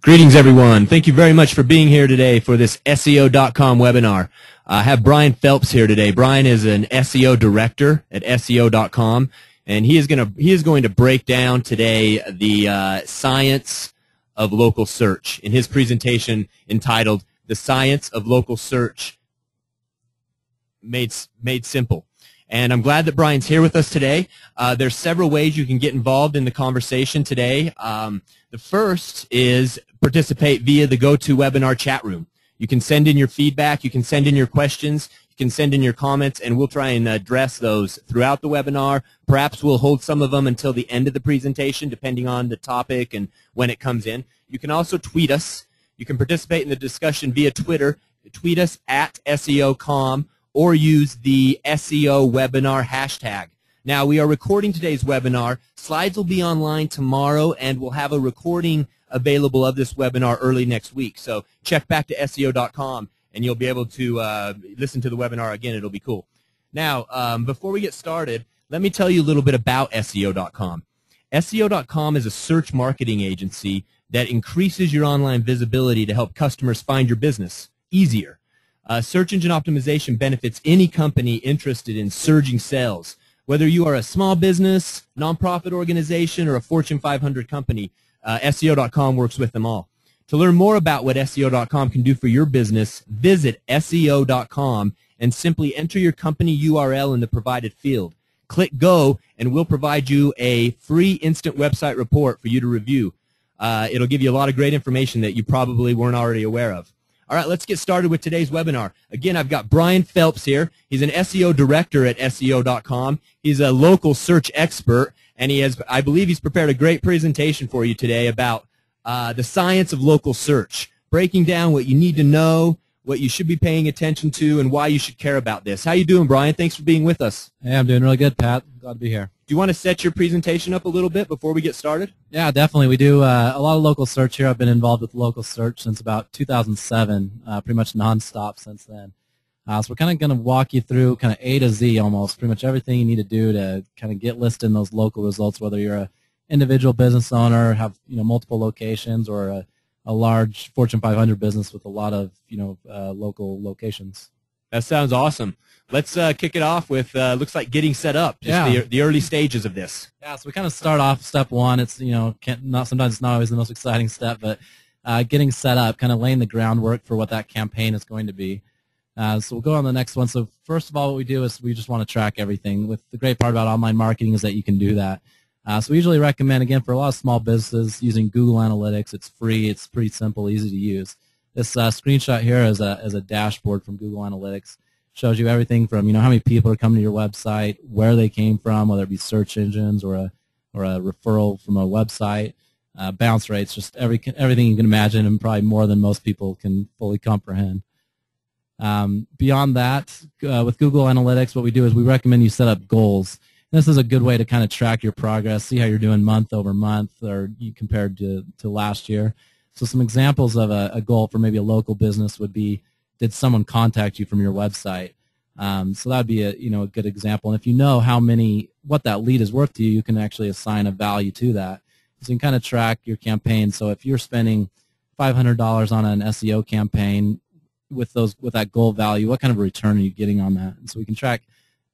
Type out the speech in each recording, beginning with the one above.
Greetings, everyone. Thank you very much for being here today for this SEO.com webinar. I have Brian Phelps here today. Brian is an SEO director at SEO.com, and he is going to break down today the science of local search in his presentation entitled "The Science of Local Search Made Simple." And I'm glad that Brian's here with us today. There's several ways you can get involved in the conversation today. The first is participate via the GoToWebinar chat room. You can send in your feedback, you can send in your questions, you can send in your comments, and we'll try and address those throughout the webinar. Perhaps we'll hold some of them until the end of the presentation, depending on the topic and when it comes in. You can also tweet us. You can participate in the discussion via Twitter. Tweet us at SEO.com or use the SEO webinar hashtag. Now, we are recording today's webinar. Slides will be online tomorrow, and we'll have a recording available of this webinar early next week. So check back to SEO.com, and you'll be able to listen to the webinar again. It'll be cool. Now, before we get started, let me tell you a little bit about SEO.com. SEO.com is a search marketing agency that increases your online visibility to help customers find your business easier. Search engine optimization benefits any company interested in surging sales. Whether you are a small business, nonprofit organization, or a Fortune 500 company, SEO.com works with them all. To learn more about what SEO.com can do for your business, visit SEO.com and simply enter your company URL in the provided field. Click Go, and we'll provide you a free instant website report for you to review. It'll give you a lot of great information that you probably weren't already aware of. All right, let's get started with today's webinar. Again, I've got Brian Phelps here. He's an SEO director at SEO.com. He's a local search expert, and I believe he's prepared a great presentation for you today about the science of local search, breaking down what you need to know, what you should be paying attention to, and why you should care about this. How you doing, Brian? Thanks for being with us. Hey, I'm doing really good, Pat. Glad to be here. Do you want to set your presentation up a little bit before we get started? Yeah, definitely. We do a lot of local search here. I've been involved with local search since about 2007, pretty much nonstop since then. So we're kind of going to walk you through kind of A to Z almost, pretty much everything you need to do to kind of get listed in those local results, whether you're an individual business owner, have multiple locations, or a large Fortune 500 business with a lot of local locations. That sounds awesome. Let's kick it off with looks like getting set up. Just the early stages of this. Yeah, so we kind of start off step one. It's sometimes it's not always the most exciting step, but getting set up, kind of laying the groundwork for what that campaign is going to be. So we'll go on to the next one. So first of all, what we do is we just want to track everything. The great part about online marketing is that you can do that. So we usually recommend, again, for a lot of small businesses, using Google Analytics. It's free. It's pretty simple, easy to use. This screenshot here is a dashboard from Google Analytics. Shows you everything from how many people are coming to your website, where they came from, whether it be search engines or a referral from a website, bounce rates, just everything you can imagine, and probably more than most people can fully comprehend. Beyond that, with Google Analytics, what we do is we recommend you set up goals. This is a good way to kind of track your progress, see how you're doing month over month or compared to last year. So some examples of a goal for maybe a local business would be, did someone contact you from your website? So that would be a good example. And if you know what that lead is worth to you, you can actually assign a value to that. So you can kind of track your campaign. So if you're spending $500 on an SEO campaign with that goal value, what kind of return are you getting on that? And so we can track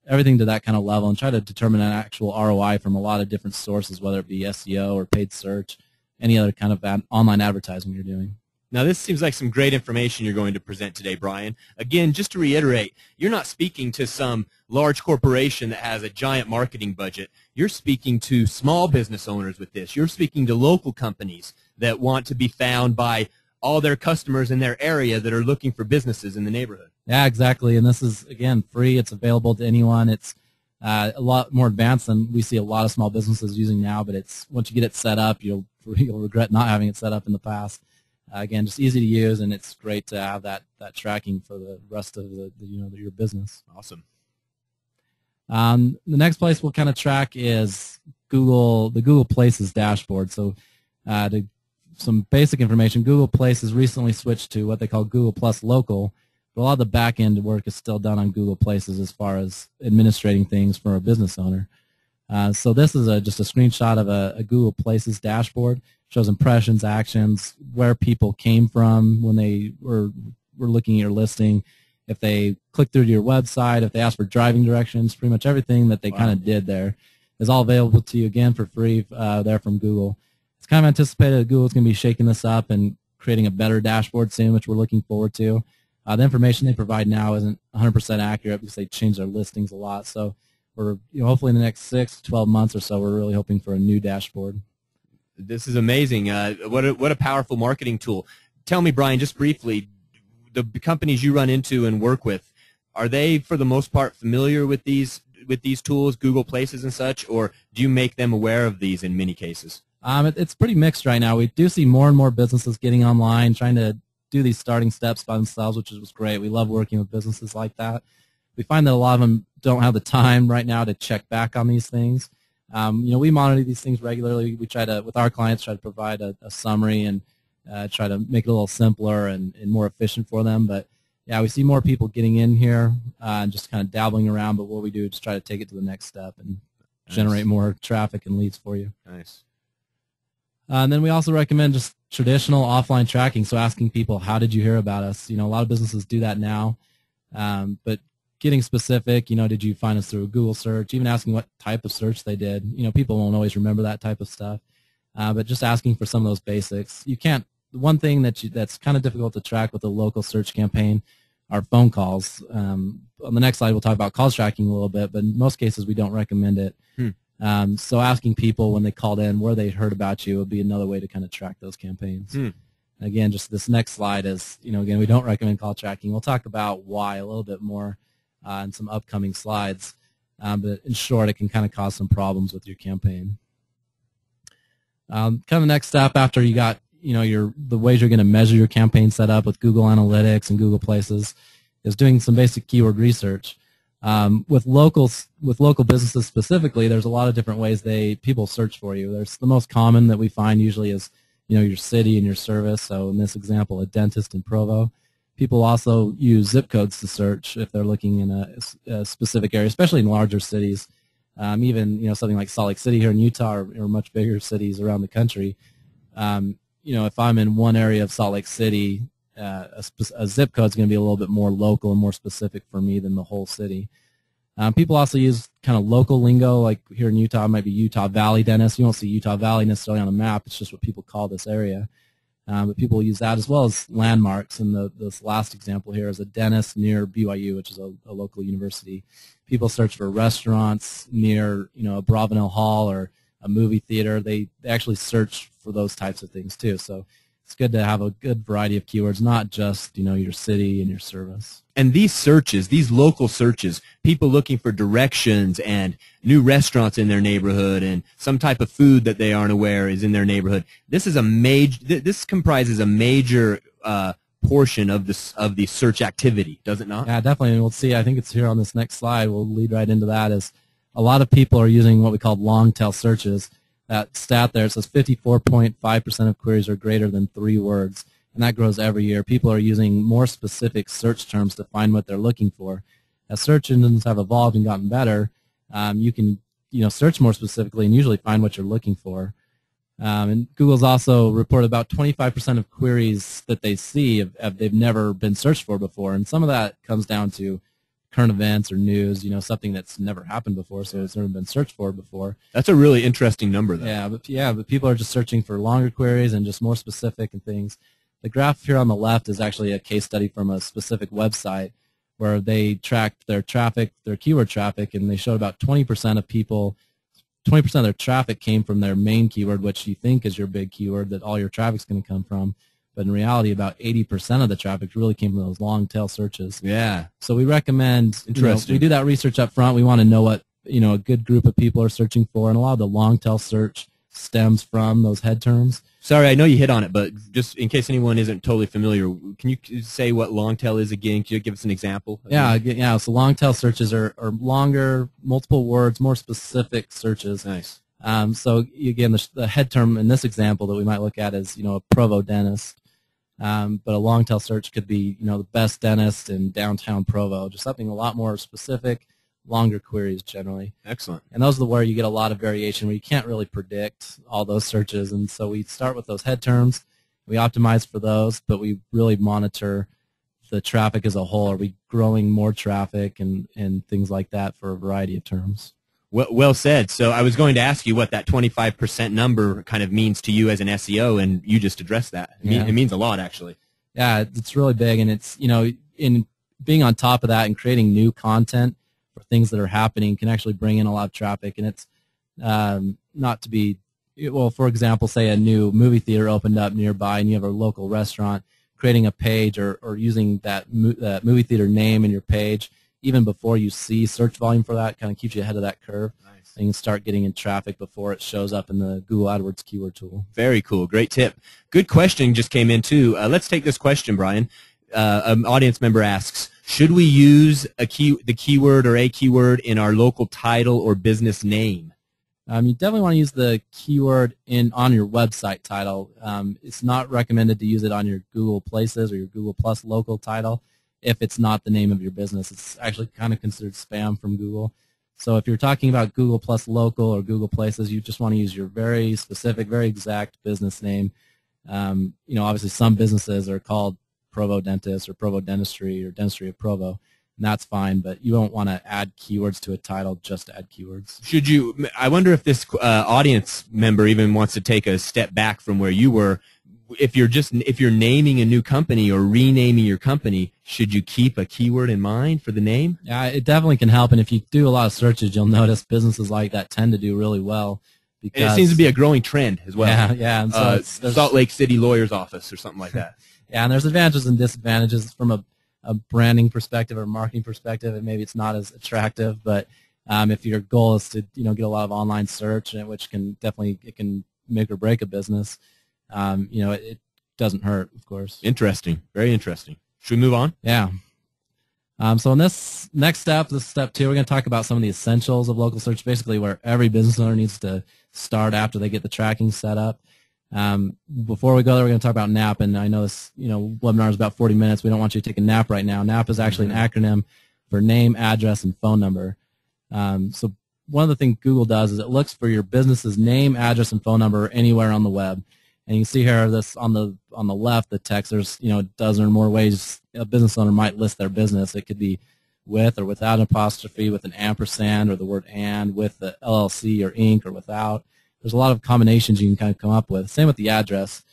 everything to that kind of level and try to determine an actual ROI from a lot of different sources, whether it be SEO or paid search, any other kind of online advertising you're doing. Now, this seems like some great information you're going to present today, Brian. Again, just to reiterate, you're not speaking to some large corporation that has a giant marketing budget. You're speaking to small business owners with this. You're speaking to local companies that want to be found by all their customers in their area that are looking for businesses in the neighborhood. Yeah, exactly. And this is, again, free. It's available to anyone. It's a lot more advanced than we see a lot of small businesses using now, but once you get it set up, you'll regret not having it set up in the past. Again, just easy to use, and it's great to have that tracking for the rest of your business. Awesome. The next place we'll kind of track is the Google Places dashboard. So some basic information, Google Places recently switched to what they call Google Plus Local, but a lot of the back-end work is still done on Google Places as far as administrating things for a business owner. So this is just a screenshot of a Google Places dashboard. Shows impressions, actions, where people came from when they were looking at your listing, if they clicked through to your website, if they asked for driving directions, pretty much everything that they kind of did there is all available to you, again, for free there from Google. It's kind of anticipated that Google's going to be shaking this up and creating a better dashboard soon, which we're looking forward to. The information they provide now isn't 100% accurate because they change their listings a lot. So we're hopefully in the next 6 to 12 months or so, we're really hoping for a new dashboard. This is amazing. What a powerful marketing tool. Tell me, Brian, just briefly, the companies you run into and work with, are they for the most part familiar with these tools, Google Places and such, or do you make them aware of these in many cases? It's pretty mixed right now. We do see more and more businesses getting online, trying to do these starting steps by themselves, which was great. We love working with businesses like that. We find that a lot of them don't have the time right now to check back on these things. We monitor these things regularly. We try to, with our clients, try to provide a summary and try to make it a little simpler and more efficient for them. But yeah, we see more people getting in here and just kind of dabbling around. But what we do is try to take it to the next step and generate more traffic and leads for you. Nice. And then we also recommend just traditional offline tracking. So asking people, how did you hear about us? A lot of businesses do that now. But getting specific, did you find us through a Google search? Even asking what type of search they did. People won't always remember that type of stuff. But just asking for some of those basics. You can't. One thing that's kind of difficult to track with a local search campaign are phone calls. On the next slide, we'll talk about calls tracking a little bit, but in most cases, we don't recommend it. So asking people when they called in where they heard about you would be another way to kind of track those campaigns. Again, just this next slide is, again, we don't recommend call tracking. We'll talk about why a little bit more in some upcoming slides. But in short, it can kind of cause some problems with your campaign. Kind of the next step after you got the ways you're going to measure your campaign set up with Google Analytics and Google Places is doing some basic keyword research. With local businesses specifically, there's a lot of different ways people search for you. There's the most common that we find usually is your city and your service. So in this example, a dentist in Provo. People also use zip codes to search if they're looking in a specific area, especially in larger cities. Even something like Salt Lake City here in Utah or much bigger cities around the country. If I'm in one area of Salt Lake City, a zip code is going to be a little bit more local and more specific for me than the whole city. People also use kind of local lingo, like here in Utah, it might be Utah Valley Dentist. You won't see Utah Valley necessarily on the map. It's just what people call this area. But people use that as well as landmarks. And this last example here is a dentist near BYU, which is a local university. People search for restaurants near, a Bravenel Hall or a movie theater. They actually search for those types of things too. So it's good to have a good variety of keywords, not just, your city and your service. And these searches, these local searches, people looking for directions and new restaurants in their neighborhood and some type of food that they aren't aware is in their neighborhood. This comprises a major portion of the search activity, does it not? Yeah, definitely. And we'll see. I think it's here on this next slide. We'll lead right into that. Is a lot of people are using what we call long tail searches. That stat there, it says 54.5% of queries are greater than 3 words, and that grows every year. People are using more specific search terms to find what they're looking for. As search engines have evolved and gotten better, you can search more specifically and usually find what you're looking for. And Google's also reported about 25% of queries that they see they've never been searched for before, and some of that comes down to current events or news, something that's never happened before, so it's never been searched for before. That's a really interesting number, though. But people are just searching for longer queries and just more specific and things. The graph here on the left is actually a case study from a specific website where they tracked their traffic, their keyword traffic, and they showed about 20% of people, 20% of their traffic came from their main keyword, which you think is your big keyword that all your traffic's going to come from. But in reality, about 80% of the traffic really came from those long tail searches. Yeah. So we recommend, Interesting. we do that research up front. We want to know what, a good group of people are searching for. And a lot of the long tail search stems from those head terms. Sorry, I know you hit on it, but just in case anyone isn't totally familiar, can you say what long tail is again? Can you give us an example? Yeah. So long tail searches are longer, multiple words, more specific searches. Nice. So again, the head term in this example that we might look at is, a Provo dentist. But a long tail search could be, the best dentist in downtown Provo, just something a lot more specific, longer queries generally. Excellent. And those are where you get a lot of variation where you can't really predict all those searches. And so we start with those head terms, We optimize for those, but we really monitor the traffic as a whole. Are we growing more traffic and things like that for a variety of terms? Well said. So I was going to ask you what that 25% number kind of means to you as an SEO, and you just addressed that. It means a lot, actually. Yeah, it's really big, and it's, in being on top of that and creating new content for things that are happening can actually bring in a lot of traffic, and it's not to be, well, for example, say a new movie theater opened up nearby and you have a local restaurant, creating a page or using that movie theater name in your page even before you see search volume for that kind of keeps you ahead of that curve. Nice. And you can start getting in traffic before it shows up in the Google AdWords keyword tool. Very cool. Great tip. Good question just came in too. Let's take this question, Brian. An audience member asks, should we use the keyword or a keyword in our local title or business name? You definitely want to use the keyword on your website title. It's not recommended to use it on your Google Places or your Google Plus local title if it's not the name of your business. It's actually kind of considered spam from Google. So if you're talking about Google Plus local or Google Places, you just want to use your very specific, very exact business name. Obviously some businesses are called Provo Dentist or Provo Dentistry or Dentistry of Provo. And that's fine, but you don't want to add keywords to a title just to add keywords. Should you? I wonder if this audience member even wants to take a step back from where you were. If you're naming a new company or renaming your company, should you keep a keyword in mind for the name? Yeah, it definitely can help. And if you do a lot of searches, you'll notice businesses like that tend to do really well. Because, and it seems to be a growing trend as well. Yeah. And so Salt Lake City Lawyer's Office or something like that. Yeah, and there's advantages and disadvantages from a branding perspective or marketing perspective, and maybe it's not as attractive. But if your goal is to get a lot of online search, which can make or break a business, it doesn't hurt, of course. Interesting, very interesting. Should we move on? Yeah. So in this next step, this is step 2, we're going to talk about some of the essentials of local search, basically where every business owner needs to start after they get the tracking set up. Before we go there, we're going to talk about NAP, and I know this, webinar is about 40 minutes. We don't want you to take a nap right now. NAP is actually an acronym for name, address, and phone number. So one of the things Google does is it looks for your business's name, address, and phone number anywhere on the web. And you can see here this on the left, the text. There's a dozen or more ways a business owner might list their business. It could be with or without an apostrophe, with an ampersand, or the word and, with the LLC or Inc. or without. There's a lot of combinations you can kind of come up with. Same with the address.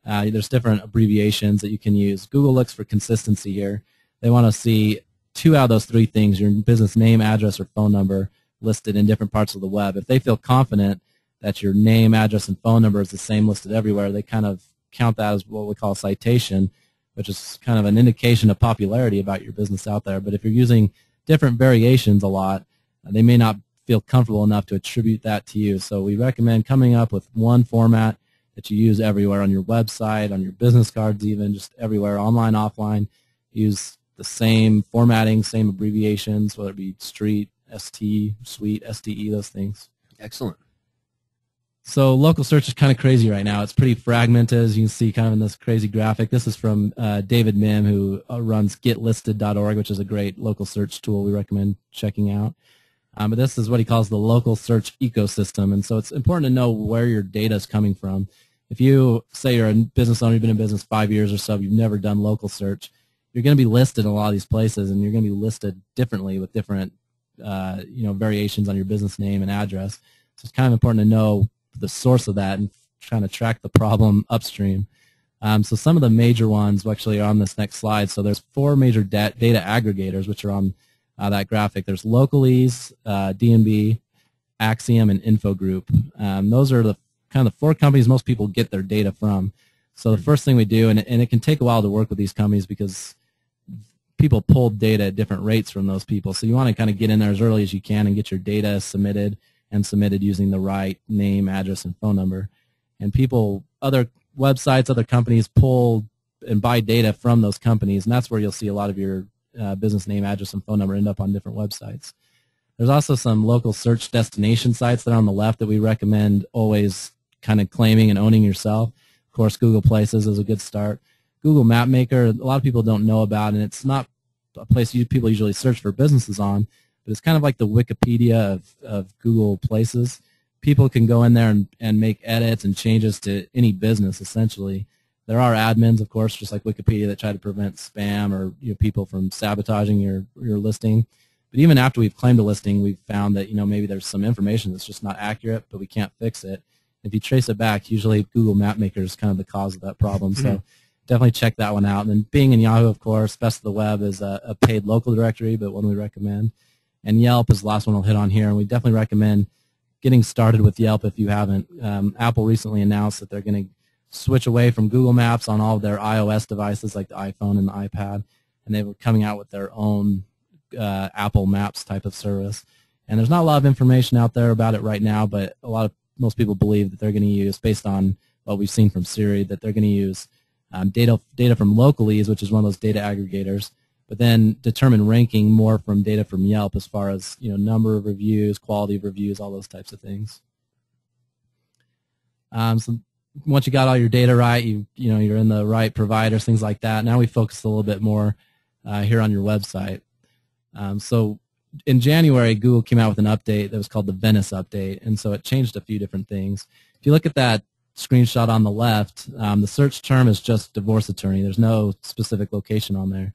There's different abbreviations that you can use. Google looks for consistency here. They want to see 2 out of those 3 things, your business name, address, or phone number, listed in different parts of the web. If they feel confident that your name, address, and phone number is the same listed everywhere, they kind of count that as what we call a citation, which is kind of an indication of popularity about your business out there. But if you're using different variations a lot, they may not feel comfortable enough to attribute that to you. So we recommend coming up with one format that you use everywhere, on your website, on your business cards even, just everywhere, online, offline. Use the same formatting, same abbreviations, whether it be street, ST, suite, STE, those things. Excellent. So local search is kind of crazy right now. It's pretty fragmented, as you can see kind of in this crazy graphic. This is from David Mim, who runs getlisted.org, which is a great local search tool we recommend checking out. But this is what he calls the local search ecosystem. And so it's important to know where your data is coming from. If you say you're a business owner, you've been in business 5 years or so, you've never done local search, you're going to be listed in a lot of these places, and you're going to be listed differently with different variations on your business name and address. So it's kind of important to know the source of that and trying to track the problem upstream. So some of the major ones actually are on this next slide. So there's 4 major data aggregators, which are on that graphic. There's Localese, DNB, Axiom, and Infogroup. Those are the kind of the 4 companies most people get their data from. So the first thing we do, and it can take a while to work with these companies because people pull data at different rates from those people. So you want to kind of get in there as early as you can and get your data submitted using the right name, address, and phone number. And other websites, other companies pull and buy data from those companies, and that's where you'll see a lot of your business name, address, and phone number end up on different websites. There's also some local search destination sites that are on the left that we recommend always kind of claiming and owning yourself. Of course, Google Places is a good start. Google Mapmaker, a lot of people don't know about, and it's not a place people usually search for businesses on, but it's kind of like the Wikipedia of Google Places. People can go in there and make edits and changes to any business, essentially, There are admins, of course, just like Wikipedia, that try to prevent spam or people from sabotaging your listing. But even after we've claimed a listing, we've found that maybe there's some information that's just not accurate, but we can't fix it. If you trace it back, usually Google Mapmaker is kind of the cause of that problem. So definitely check that one out. And then Bing and Yahoo, of course. Best of the Web is a paid local directory, but one we recommend. And Yelp is the last one I'll hit on here. And we definitely recommend getting started with Yelp if you haven't. Apple recently announced that they're going to switch away from Google Maps on all of their iOS devices like the iPhone and the iPad. And they were coming out with their own Apple Maps type of service. And there's not a lot of information out there about it right now, but most people believe that they're going to use, based on what we've seen from Siri, that they're going to use data from Localese, which is one of those data aggregators, but then determine ranking more from data from Yelp as far as number of reviews, quality of reviews, all those types of things. So once you got all your data right, you're in the right providers, things like that. Now we focus a little bit more here on your website. So in January, Google came out with an update that was called the Venice update, and so it changed a few different things. If you look at that screenshot on the left, the search term is just divorce attorney. There's no specific location on there,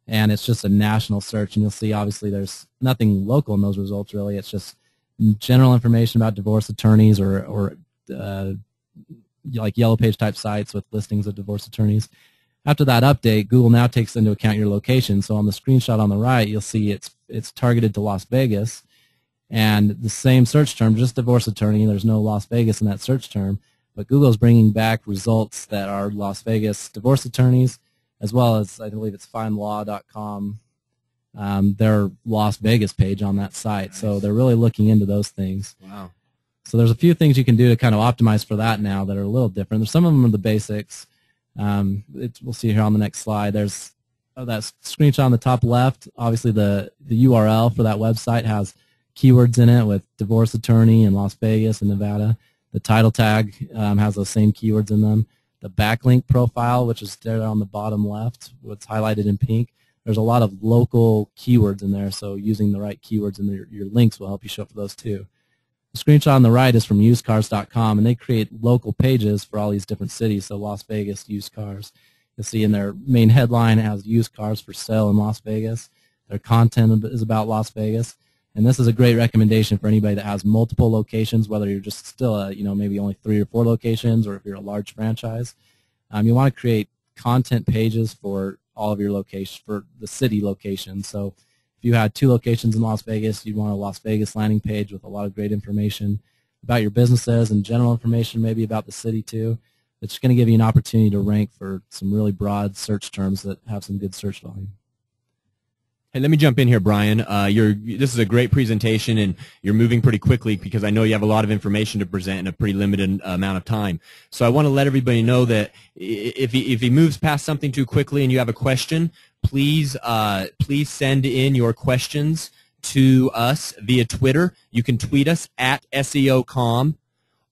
and it's just a national search. And you'll see, obviously, there's nothing local in those results, really. It's just general information about divorce attorneys or like Yellow Page type sites with listings of divorce attorneys. After that update, Google now takes into account your location. So on the screenshot on the right, you'll see it's targeted to Las Vegas, and the same search term, just divorce attorney. There's no Las Vegas in that search term, but Google's bringing back results that are Las Vegas divorce attorneys, as well as, I believe it's findlaw.com, their Las Vegas page on that site. Nice. So they're really looking into those things. Wow. So there's a few things you can do to kind of optimize for that now that are a little different. Some of them are the basics. We'll see here on the next slide. There's that screenshot on the top left. Obviously, the URL for that website has keywords in it with divorce attorney in Las Vegas and Nevada. The title tag has those same keywords in them. The backlink profile, which is there on the bottom left, what's highlighted in pink, there's a lot of local keywords in there, so using the right keywords in your links will help you show up for those too. The screenshot on the right is from usedcars.com, and they create local pages for all these different cities, so Las Vegas used cars. You'll see in their main headline it has used cars for sale in Las Vegas. Their content is about Las Vegas, and this is a great recommendation for anybody that has multiple locations, whether you're just still maybe only 3 or 4 locations, or if you're a large franchise. You want to create content pages for all of your locations, for the city locations. So if you had 2 locations in Las Vegas, you'd want a Las Vegas landing page with a lot of great information about your businesses and general information maybe about the city too. It's going to give you an opportunity to rank for some really broad search terms that have some good search volume. Hey, let me jump in here, Brian. This is a great presentation, and you're moving pretty quickly because I know you have a lot of information to present in a pretty limited amount of time. So I want to let everybody know that if he moves past something too quickly and you have a question, please send in your questions to us via Twitter. You can tweet us at SEO.com,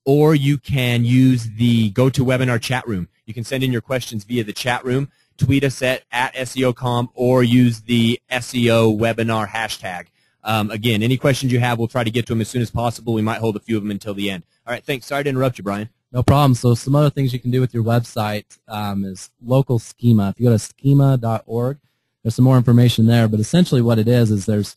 or you can use the GoToWebinar chat room. You can send in your questions via the chat room. Tweet us at SEO.com, or use the SEO webinar hashtag. Again, any questions you have, we'll try to get to them as soon as possible. We might hold a few of them until the end. All right, thanks. Sorry to interrupt you, Brian. No problem. So some other things you can do with your website is local schema. If you go to schema.org, there's some more information there. But essentially what it is there's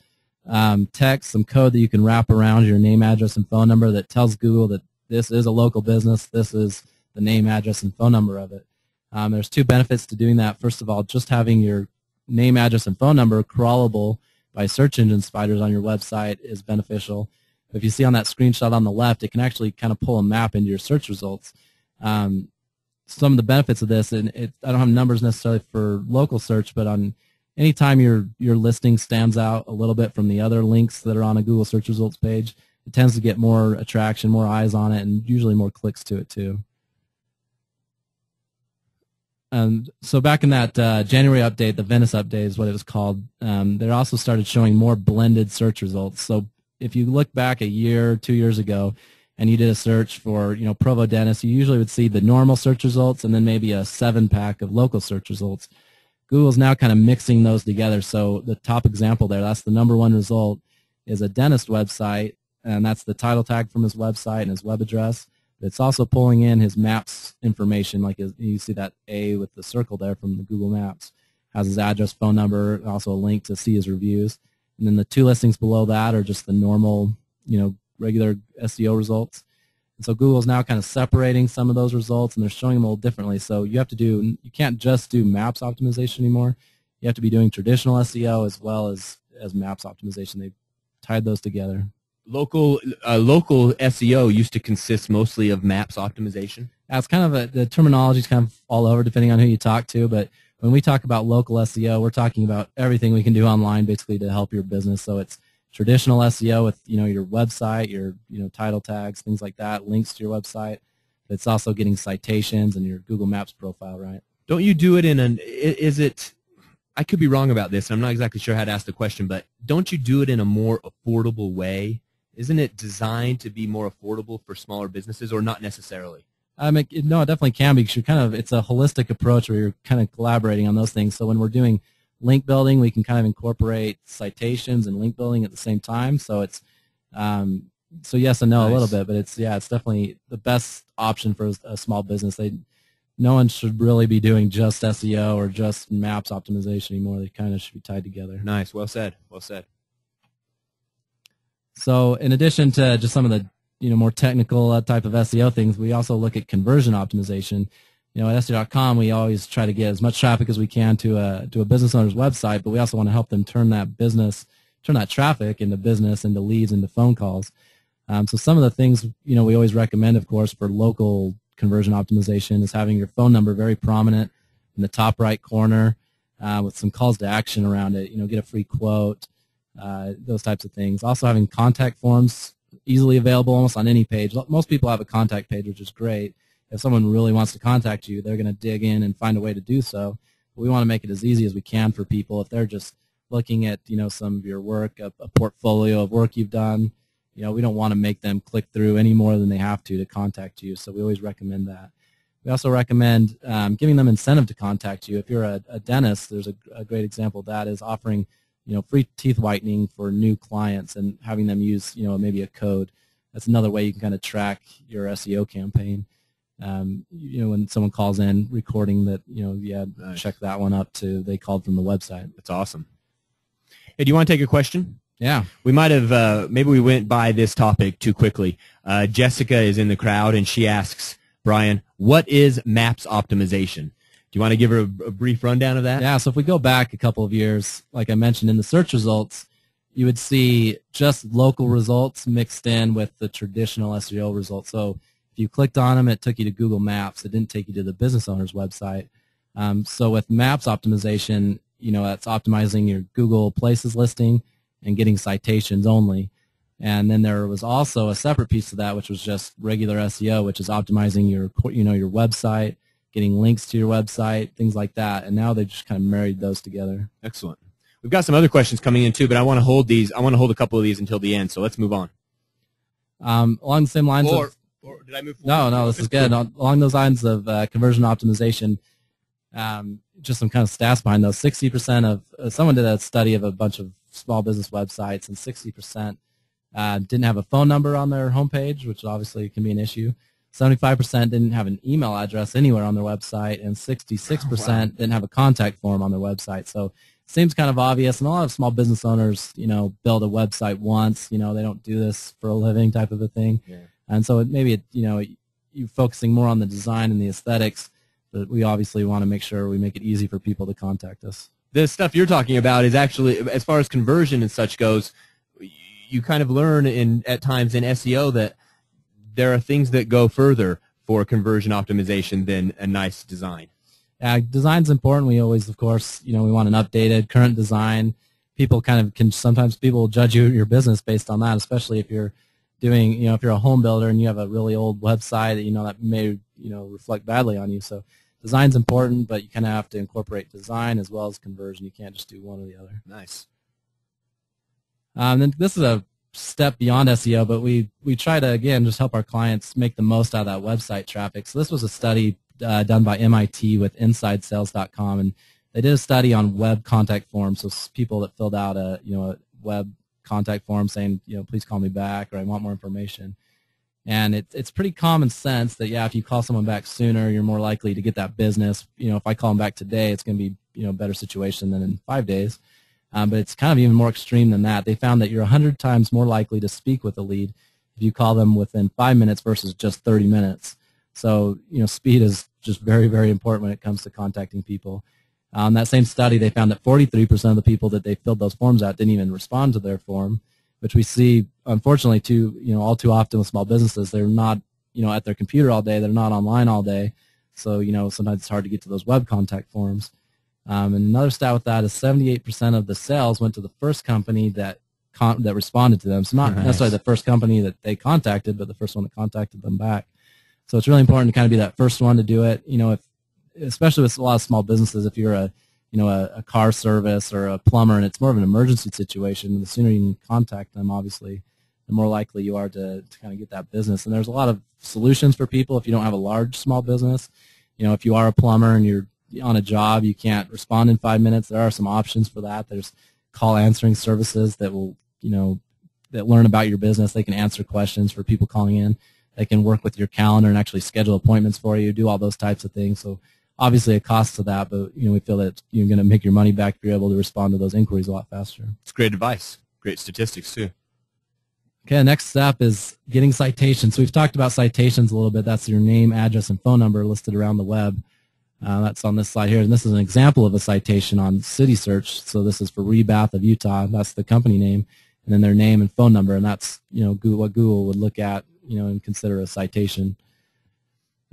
text, some code that you can wrap around your name, address, and phone number that tells Google that this is a local business. This is the name, address, and phone number of it. There's 2 benefits to doing that. First of all, just having your name, address, and phone number crawlable by search engine spiders on your website is beneficial. If you see on that screenshot on the left, it can actually kind of pull a map into your search results. Some of the benefits of this, and I don't have numbers necessarily for local search, but on any time your listing stands out a little bit from the other links that are on a Google search results page, it tends to get more attraction, more eyes on it, and usually more clicks to it too. So back in that January update, the Venice update is what it was called, they also started showing more blended search results. So if you look back a year, 2 years ago, and you did a search for Provo Dentist, you usually would see the normal search results and then maybe a 7-pack of local search results. Google's now kind of mixing those together. So the top example there, that's the #1 result, is a dentist website, and that's the title tag from his website and his web address. It's also pulling in his maps information, like you see that A with the circle there from the Google Maps. Has his address, phone number, also a link to see his reviews. And then the two listings below that are just the normal, regular SEO results. And so Google's now kind of separating some of those results, and they're showing them a little differently. So you can't just do maps optimization anymore. You have to be doing traditional SEO as well as maps optimization. They've tied those together. Local SEO used to consist mostly of maps optimization. That's kind of the terminology is kind of all over depending on who you talk to, but when we talk about local SEO, we're talking about everything we can do online basically to help your business. So it's traditional SEO with your website, your title tags, things like that, links to your website. But it's also getting citations and your Google Maps profile, right? Don't you do it I could be wrong about this, and I'm not exactly sure how to ask the question, but don't you do it in a more affordable way? Isn't it designed to be more affordable for smaller businesses, or not necessarily? No, it definitely can be, because it's a holistic approach where you're kind of collaborating on those things. So when we're doing link building, we can kind of incorporate citations and link building at the same time. So it's so yes and no. Nice. A little bit, but it's definitely the best option for a small business. No one should really be doing just SEO or just maps optimization anymore. They kind of should be tied together. Nice. Well said. Well said. So in addition to just some of the more technical type of SEO things, we also look at conversion optimization. At SEO.com, we always try to get as much traffic as we can to a business owner's website, but we also want to help them turn that traffic into business, into leads, into phone calls. So some of the things we always recommend, of course, for local conversion optimization is having your phone number very prominent in the top right corner with some calls to action around it. Get a free quote, those types of things. Also having contact forms easily available almost on any page. Most people have a contact page, which is great. If someone really wants to contact you, they're going to dig in and find a way to do so. But we want to make it as easy as we can for people. If they're just looking at some of your work, a portfolio of work you've done, we don't want to make them click through any more than they have to contact you. So we always recommend that. We also recommend giving them incentive to contact you. If you're a dentist, there's a great example of that is offering free teeth whitening for new clients and having them use maybe a code. That's another way you can kind of track your SEO campaign. When someone calls in recording that, nice. Check that one up too. They called from the website. That's awesome. Hey, do you want to take a question? Yeah. We might have, maybe we went by this topic too quickly. Jessica is in the crowd, and she asks, Brian, what is maps optimization? Do you want to give her a brief rundown of that? Yeah, so if we go back a couple of years, like I mentioned in the search results, you would see just local results mixed in with the traditional SEO results. So if you clicked on them, it took you to Google Maps. It didn't take you to the business owner's website. So with maps optimization, that's optimizing your Google Places listing and getting citations only. And then there was also a separate piece of that, which was just regular SEO, which is optimizing your website, getting links to your website, things like that. And now they just kind of married those together. Excellent. We've got some other questions coming in too, but I want to hold these. I want to hold a couple of these until the end. So let's move on. Along the same lines or did I move forward? No, this is good. Along those lines of conversion optimization, just some kind of stats behind those. 60% of someone did a study of a bunch of small business websites, and 60% didn't have a phone number on their homepage, which obviously can be an issue. 75% didn't have an email address anywhere on their website, and 66% didn't have a contact form on their website. So it seems kind of obvious, and a lot of small business owners, build a website once. They don't do this for a living type of a thing. Yeah. And so you're focusing more on the design and the aesthetics, but we obviously want to make sure we make it easy for people to contact us. The stuff you're talking about is actually, as far as conversion and such goes, you kind of learn at times in SEO that there are things that go further for conversion optimization than a nice design. Design's important. We always, of course, we want an updated, current design. People sometimes people will judge your business based on that, especially if you're doing, if you're a home builder and you have a really old website that may, reflect badly on you. So design's important, but you kind of have to incorporate design as well as conversion. You can't just do one or the other. Nice. Then this is a step beyond SEO, but we try to, again, just help our clients make the most out of that website traffic. So this was a study done by MIT with InsideSales.com, and they did a study on web contact forms, so people that filled out a web contact form saying, please call me back, or I want more information. And it's pretty common sense that, yeah, if you call someone back sooner, you're more likely to get that business. If I call them back today, it's going to be, a better situation than in 5 days. But it's kind of even more extreme than that. They found that you're 100 times more likely to speak with a lead if you call them within 5 minutes versus just 30 minutes. So, speed is just very, very important when it comes to contacting people. That same study, they found that 43% of the people that they filled those forms out didn't even respond to their form, which we see, unfortunately, all too often with small businesses. They're not, at their computer all day. They're not online all day. So, sometimes it's hard to get to those web contact forms. And another stat with that is 78% of the sales went to the first company that responded to them. So not necessarily the first company that they contacted, but the first one that contacted them back. So it's really important to kind of be that first one to do it. Especially with a lot of small businesses, if you're a car service or a plumber and it's more of an emergency situation, the sooner you can contact them, obviously, the more likely you are to kind of get that business. And there's a lot of solutions for people if you don't have a large small business. If you are a plumber and you're on a job, you can't respond in 5 minutes, there are some options for that. There's call answering services that will, that learn about your business. They can answer questions for people calling in. They can work with your calendar and actually schedule appointments for you, do all those types of things. So obviously a cost to that, but we feel that you're going to make your money back if you're able to respond to those inquiries a lot faster. It's great advice. Great statistics too. Okay, next step is getting citations. So we've talked about citations a little bit. That's your name, address, and phone number listed around the web. That's on this slide here, and this is an example of a citation on City Search. So this is for Rebath of Utah. That's the company name, and then their name and phone number, and that's what Google would look at and consider a citation.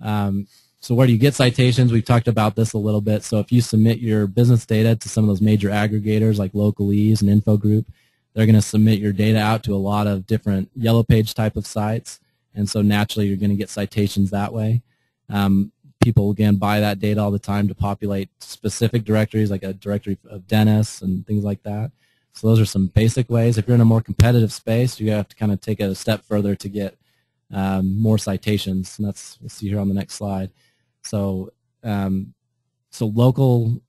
So where do you get citations? We've talked about this a little bit. So if you submit your business data to some of those major aggregators like Localese and InfoGroup, they're going to submit your data out to a lot of different Yellow Page type of sites, and so naturally you're going to get citations that way. People, again, buy that data all the time to populate specific directories, like a directory of dentists and things like that. So those are some basic ways. If you're in a more competitive space, you have to kind of take it a step further to get more citations, and that's, we'll see here on the next slide. So local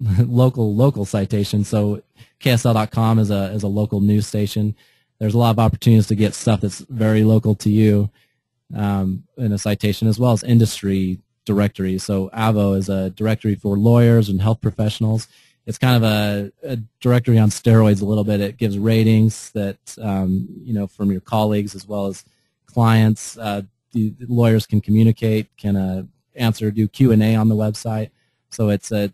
citation. So KSL.com is a local news station. There's a lot of opportunities to get stuff that's very local to you in a citation, as well as industry directories. So AVO is a directory for lawyers and health professionals. It's kind of a directory on steroids a little bit. It gives ratings that from your colleagues as well as clients. The lawyers can communicate, can do Q&A on the website. So it's a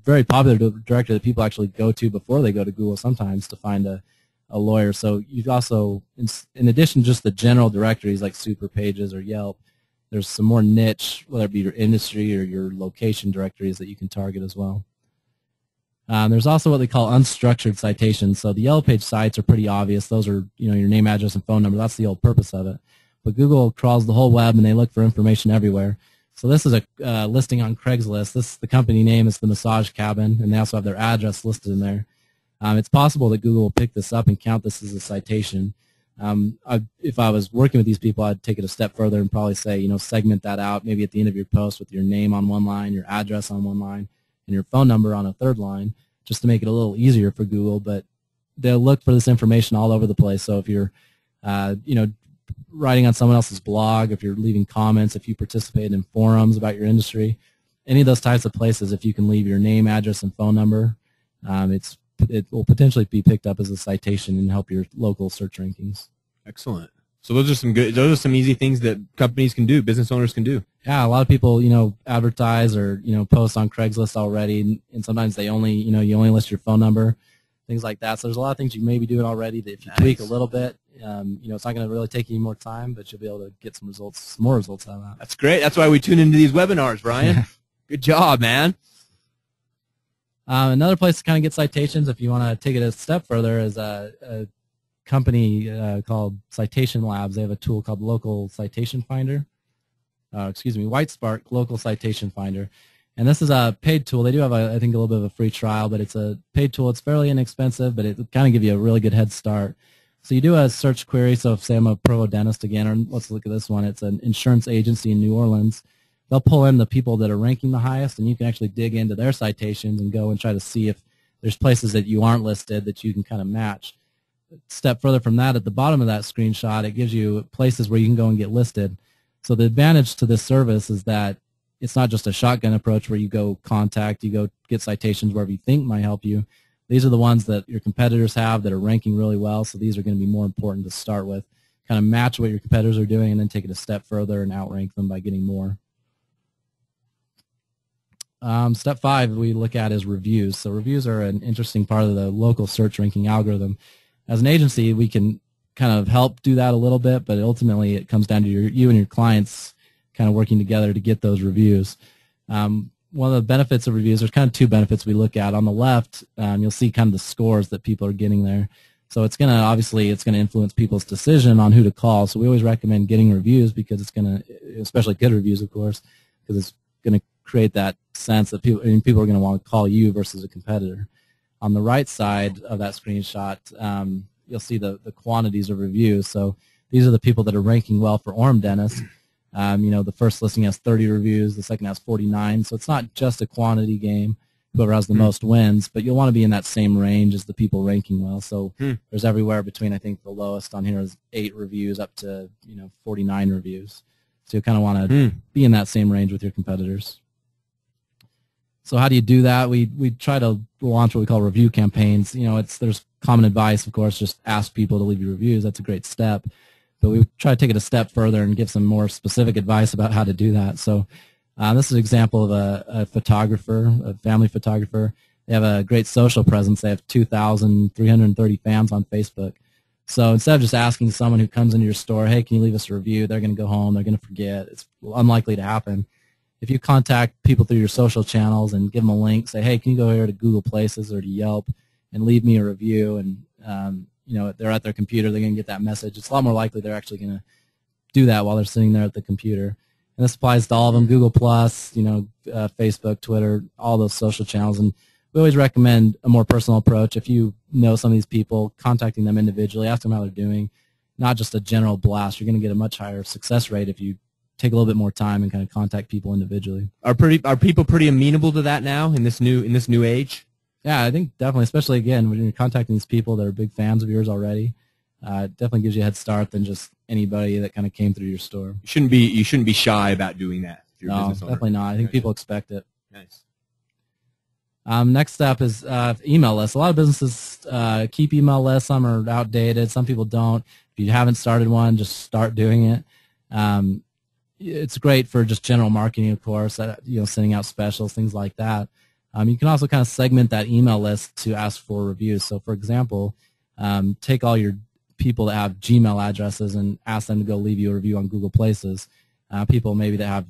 very popular directory that people actually go to before they go to Google sometimes to find a lawyer. So you've also, in addition to just the general directories like Super Pages or Yelp, there's some more niche, whether it be your industry or your location directories that you can target as well. There's also what they call unstructured citations. So the Yellow Page sites are pretty obvious. Those are your name, address, and phone number. That's the whole purpose of it. But Google crawls the whole web and they look for information everywhere. So this is a listing on Craigslist. The company name is the Massage Cabin, and they also have their address listed in there. It's possible that Google will pick this up and count this as a citation. If I was working with these people, I'd take it a step further and probably say, segment that out maybe at the end of your post with your name on one line, your address on one line, and your phone number on a third line, just to make it a little easier for Google. But they'll look for this information all over the place. So if you're, writing on someone else's blog, if you're leaving comments, if you participate in forums about your industry, any of those types of places, if you can leave your name, address, and phone number, it will potentially be picked up as a citation and help your local search rankings. Excellent. So those are some easy things that companies can do, business owners can do. Yeah, a lot of people, advertise or, post on Craigslist already, and sometimes they only, you only list your phone number, things like that. So there's a lot of things you may be doing already that if you tweak a little bit, it's not going to really take you more time, but you'll be able to get some more results out of that. That's great. That's why we tune into these webinars, Brian. Good job, man. Another place to kind of get citations, if you want to take it a step further, is a company called Citation Labs. They have a tool called Local Citation Finder. Whitespark Local Citation Finder. And this is a paid tool. They do have, I think, a little bit of a free trial, but it's a paid tool. It's fairly inexpensive, but it kind of give you a really good head start. So you do a search query. So if, say, I'm a Provo dentist again, or let's look at this one. It's an insurance agency in New Orleans. They'll pull in the people that are ranking the highest, and you can actually dig into their citations and go and try to see if there's places that you aren't listed that you can kind of match. Step further from that, at the bottom of that screenshot, it gives you places where you can go and get listed. So the advantage to this service is that it's not just a shotgun approach where you go contact, you go get citations wherever you think might help you. These are the ones that your competitors have that are ranking really well, so these are going to be more important to start with. Kind of match what your competitors are doing and then take it a step further and outrank them by getting more. Step 5 we look at is reviews. So reviews are an interesting part of the local search ranking algorithm. As an agency, we can kind of help do that a little bit, but ultimately it comes down to you and your clients kind of working together to get those reviews. One of the benefits of reviews, there's kind of 2 benefits we look at. On the left, you'll see kind of the scores that people are getting there. So it's going to, obviously, it's going to influence people's decision on who to call. So we always recommend getting reviews because it's going to, especially good reviews, of course, because it's going to create that sense that people are going to want to call you versus a competitor. On the right side of that screenshot, you'll see the quantities of reviews. So these are the people that are ranking well for Orem dentists. The first listing has 30 reviews, the second has 49. So it's not just a quantity game. Whoever has the most wins, but you'll want to be in that same range as the people ranking well. So there's everywhere between, I think the lowest on here is 8 reviews up to 49 reviews. So you kind of want to be in that same range with your competitors. So how do you do that? We try to launch what we call review campaigns. There's common advice, of course, just ask people to leave you reviews. That's a great step. But we try to take it a step further and give some more specific advice about how to do that. So this is an example of a photographer, a family photographer. They have a great social presence. They have 2,330 fans on Facebook. So instead of just asking someone who comes into your store, hey, can you leave us a review, they're going to go home, they're going to forget. It's unlikely to happen. If you contact people through your social channels and give them a link, say, hey, can you go here to Google Places or to Yelp and leave me a review, and they're at their computer, they're going to get that message. It's a lot more likely they're actually going to do that while they're sitting there at the computer. And this applies to all of them, Google+, Facebook, Twitter, all those social channels. And we always recommend a more personal approach. If you know some of these people, contacting them individually, ask them how they're doing, not just a general blast. You're going to get a much higher success rate if you take a little bit more time and kind of contact people individually. Are people pretty amenable to that now in this new age? Yeah, I think definitely, especially again when you're contacting these people that are big fans of yours already. It definitely gives you a head start than just anybody that kind of came through your store. You shouldn't be shy about doing that if you're a business owner. Definitely not. I think people expect it. Nice. Next step is email lists. A lot of businesses keep email lists. Some are outdated. Some people don't. If you haven't started one, just start doing it. It's great for just general marketing, of course. Sending out specials, things like that. You can also kind of segment that email list to ask for reviews. So, for example, take all your people that have Gmail addresses and ask them to go leave you a review on Google Places. People maybe that have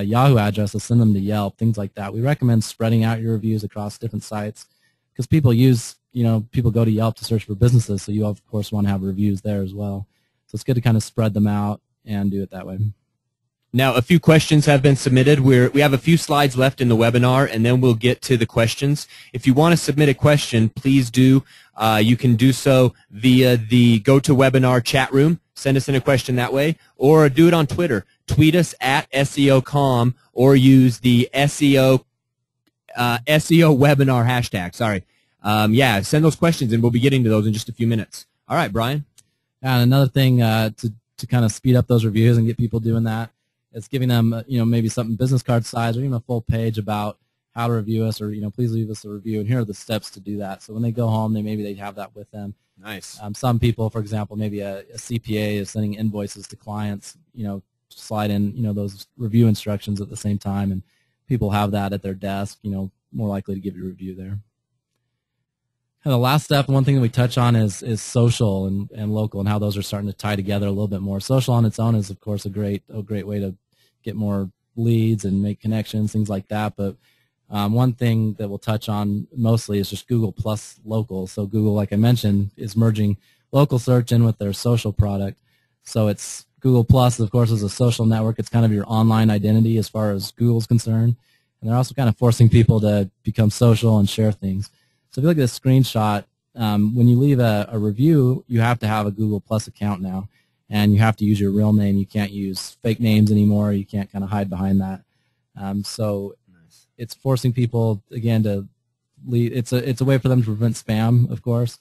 Yahoo addresses, send them to Yelp, things like that. We recommend spreading out your reviews across different sites because people go to Yelp to search for businesses, so you, of course, want to have reviews there as well. So it's good to kind of spread them out and do it that way. Now, a few questions have been submitted. We have a few slides left in the webinar, and then we'll get to the questions. If you want to submit a question, please do. You can do so via the GoToWebinar chat room. Send us in a question that way, or do it on Twitter. Tweet us at SEO.com or use the SEO webinar hashtag. Sorry. Send those questions, and we'll be getting to those in just a few minutes. All right, Brian. And another thing to kind of speed up those reviews and get people doing that, it's giving them, maybe something business card size or even a full page about how to review us or, please leave us a review. And here are the steps to do that. So when they go home, they have that with them. Nice. Some people, for example, maybe a CPA is sending invoices to clients, slide in, those review instructions at the same time. And people have that at their desk, more likely to give you a review there. And the last step, one thing that we touch on is social and local and how those are starting to tie together a little bit more. Social on its own is, of course, a great way to get more leads and make connections, things like that. But one thing that we'll touch on mostly is just Google plus local. So Google, like I mentioned, is merging local search in with their social product. So it's Google plus, of course, is a social network. It's kind of your online identity as far as Google's concerned. And they're also kind of forcing people to become social and share things. So if you look at this screenshot, when you leave a review, you have to have a Google Plus account now, and you have to use your real name. You can't use fake names anymore. You can't kind of hide behind that. So nice. It's forcing people, again, to leave. It's a way for them to prevent spam, of course.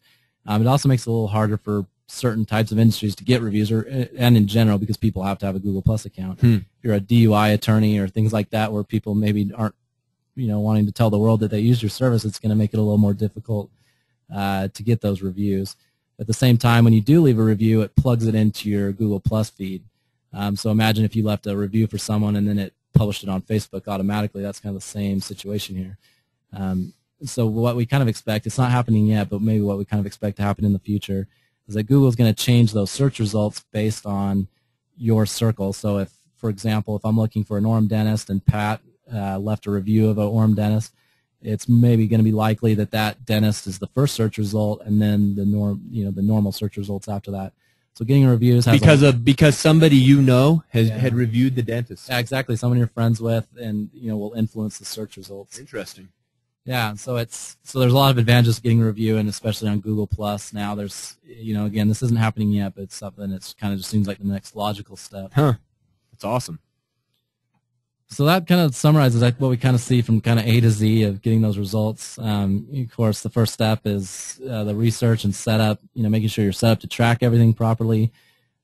It also makes it a little harder for certain types of industries to get reviews, and in general because people have to have a Google Plus account. If you're a DUI attorney or things like that where people maybe aren't wanting to tell the world that they use your service, it's going to make it a little more difficult to get those reviews. At the same time, when you do leave a review, it plugs it into your Google Plus feed. So imagine if you left a review for someone and then it published it on Facebook automatically. That's kind of the same situation here. So what we kind of expect, it's not happening yet, but maybe what we kind of expect to happen in the future is that Google's going to change those search results based on your circle. So if, for example, if I'm looking for an Orem dentist and Pat left a review of an Orem dentist, it's maybe going to be likely that that dentist is the first search result, and then the normal search results after that. So getting reviews has because somebody had reviewed the dentist. Yeah, exactly. Someone you're friends with, and will influence the search results. Interesting. Yeah, so there's a lot of advantages to getting a review, and especially on Google Plus now. There's again, this isn't happening yet, but it's something that's kind of just seems like the next logical step. Huh. That's awesome. So that kind of summarizes what we kind of see from kind of A to Z of getting those results. Of course, the first step is the research and setup, making sure you're set up to track everything properly.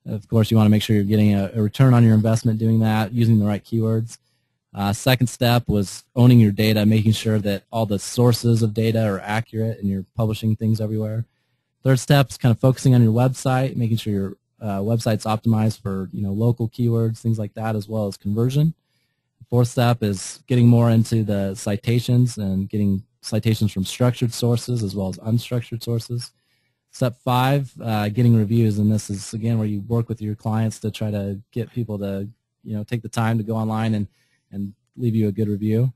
Of course, you want to make sure you're getting a return on your investment doing that, using the right keywords. Second step was owning your data, making sure that all the sources of data are accurate and you're publishing things everywhere. Third step is kind of focusing on your website, making sure your website's optimized for local keywords, things like that, as well as conversion. Fourth step is getting more into the citations and getting citations from structured sources as well as unstructured sources. Step 5, getting reviews, and this is again where you work with your clients to try to get people to take the time to go online and leave you a good review.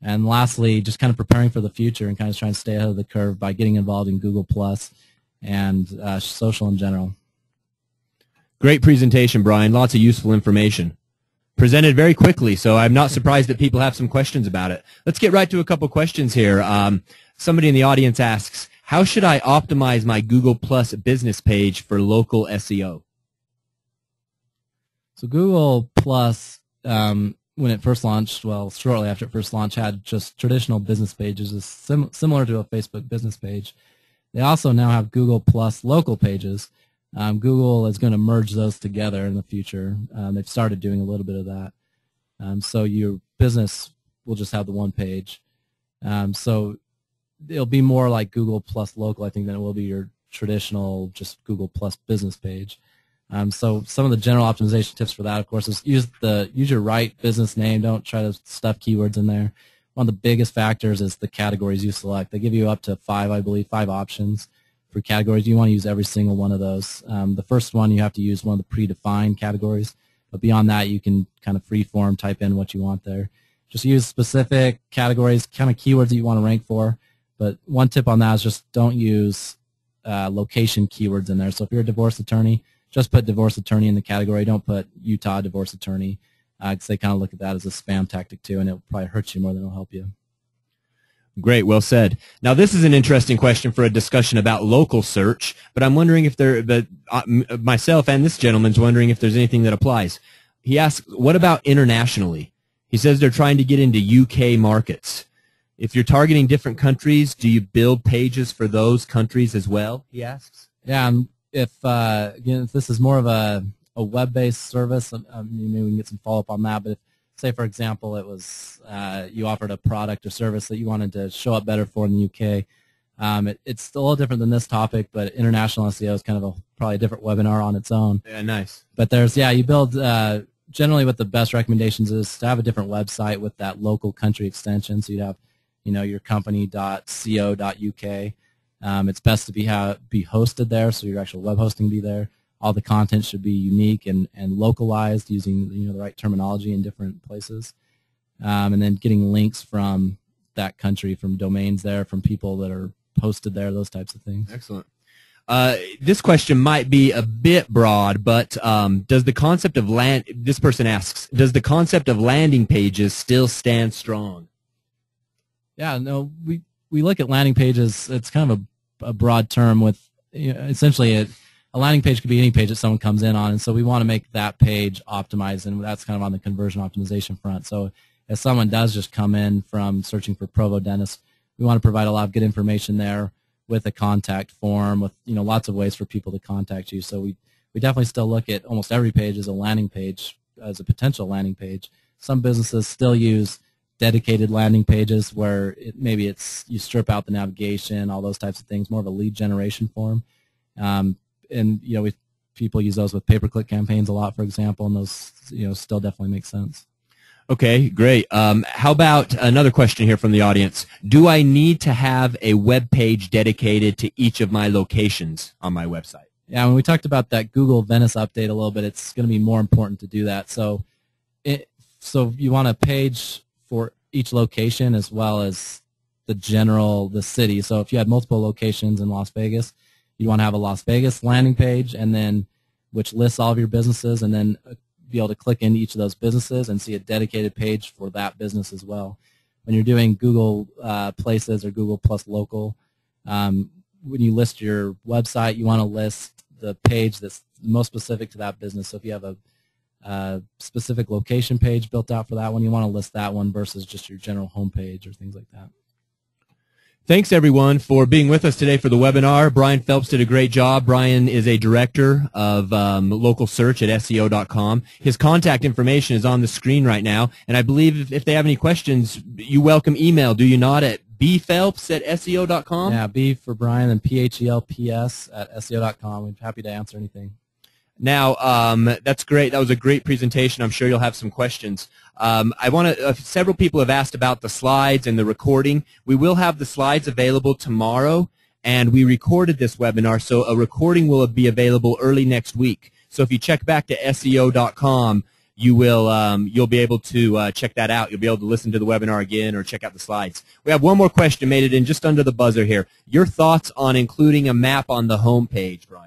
And lastly, just kind of preparing for the future and kind of trying to stay ahead of the curve by getting involved in Google Plus and social in general. Great presentation, Brian. Lots of useful information. Presented very quickly, so I'm not surprised that people have some questions about it. Let's get right to a couple questions here. Somebody in the audience asks, how should I optimize my Google Plus business page for local SEO? So Google Plus, when it first launched, shortly after it first launched, had just traditional business pages, similar to a Facebook business page. They also now have Google Plus local pages. Google is going to merge those together in the future. They've started doing a little bit of that. So your business will just have the one page. So it'll be more like Google Plus local, I think, than it will be your traditional just Google Plus business page. So some of the general optimization tips for that, of course, is use your right business name. Don't try to stuff keywords in there. One of the biggest factors is the categories you select. They give you up to 5 options for categories. You want to use every single one of those. The first one, you have to use one of the predefined categories, but beyond that, you can kind of freeform type in what you want there. Just use specific categories, kind of keywords that you want to rank for, but one tip on that is just don't use location keywords in there. So if you're a divorce attorney, just put divorce attorney in the category. Don't put Utah divorce attorney, because they kind of look at that as a spam tactic too, and it'll probably hurt you more than it'll help you. Great, well said. Now, this is an interesting question for a discussion about local search, but I'm wondering if myself and this gentleman's wondering if there's anything that applies. He asks, what about internationally? He says they're trying to get into UK markets. If you're targeting different countries, do you build pages for those countries as well, he asks? Yeah, if this is more of a web-based service, maybe we can get some follow-up on that, but if, say, for example, it was you offered a product or service that you wanted to show up better for in the UK. It's a little different than this topic, but international SEO is kind of probably a different webinar on its own. Yeah, nice. But you build, generally what the best recommendations is to have a different website with that local country extension. So you'd have, your company.co.uk. It's best to be hosted there, so your actual web hosting be there. All the content should be unique and localized using the right terminology in different places, and then getting links from that country, from domains there, from people that are posted there, those types of things. Excellent. This question might be a bit broad, but does the concept of this person asks, does the concept of landing pages still stand strong? Yeah, no, we look at landing pages. It's kind of a broad term with essentially a landing page could be any page that someone comes in on, and so we want to make that page optimized, and that's kind of on the conversion optimization front. So if someone does just come in from searching for Provo Dentist, we want to provide a lot of good information there with a contact form, with lots of ways for people to contact you. So we definitely still look at almost every page as a landing page, as a potential landing page. Some businesses still use dedicated landing pages where maybe you strip out the navigation, all those types of things, more of a lead generation form. And people use those with pay-per-click campaigns a lot, for example, and those still definitely make sense. Okay, great. How about another question here from the audience? Do I need to have a web page dedicated to each of my locations on my website? Yeah, when we talked about that Google Venice update a little bit, it's going to be more important to do that. So you want a page for each location as well as the city. So if you had multiple locations in Las Vegas, you want to have a Las Vegas landing page, and then which lists all of your businesses, and then be able to click into each of those businesses and see a dedicated page for that business as well. When you're doing Google Places or Google Plus Local, when you list your website, you want to list the page that's most specific to that business. So if you have a specific location page built out for that one, you want to list that one versus just your general homepage or things like that. Thanks, everyone, for being with us today for the webinar. Brian Phelps did a great job. Brian is a director of local search at SEO.com. His contact information is on the screen right now, and I believe if they have any questions, you welcome email, do you not, at bphelps@SEO.com? Yeah, B for Brian and PHELPS@SEO.com. We're happy to answer anything. Now, that's great. That was a great presentation. I'm sure you'll have some questions. Several people have asked about the slides and the recording. We will have the slides available tomorrow, and we recorded this webinar, so a recording will be available early next week. So if you check back to SEO.com, you'll be able to check that out. You'll be able to listen to the webinar again or check out the slides. We have one more question, made it in just under the buzzer here. Your thoughts on including a map on the home page, Brian?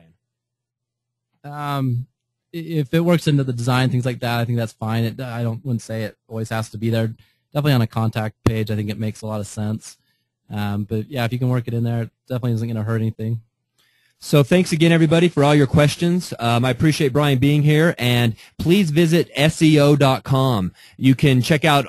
If it works into the design, things like that, I think that's fine. Wouldn't say it always has to be there. Definitely on a contact page, I think it makes a lot of sense. But yeah, if you can work it in there, it definitely isn't going to hurt anything. So thanks again, everybody, for all your questions. I appreciate Brian being here, and please visit SEO.com. You can check out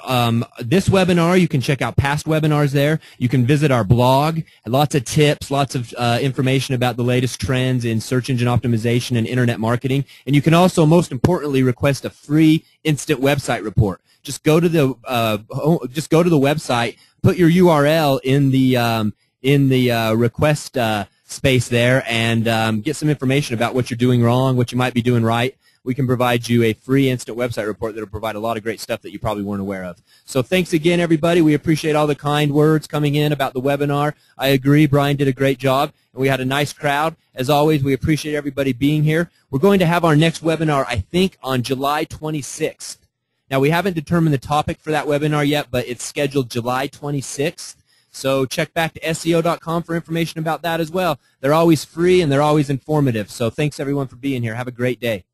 this webinar. You can check out past webinars there. You can visit our blog. Lots of tips, lots of information about the latest trends in search engine optimization and internet marketing. And you can also, most importantly, request a free instant website report. Just go to the website, put your URL in the request space there, and get some information about what you're doing wrong, what you might be doing right. We can provide you a free instant website report that will provide a lot of great stuff that you probably weren't aware of. So thanks again, everybody. We appreciate all the kind words coming in about the webinar. I agree, Brian did a great job, and we had a nice crowd. As always, we appreciate everybody being here. We're going to have our next webinar, I think, on July 26th. Now, we haven't determined the topic for that webinar yet, but it's scheduled July 26th. So check back to SEO.com for information about that as well. They're always free and they're always informative. So thanks, everyone, for being here. Have a great day.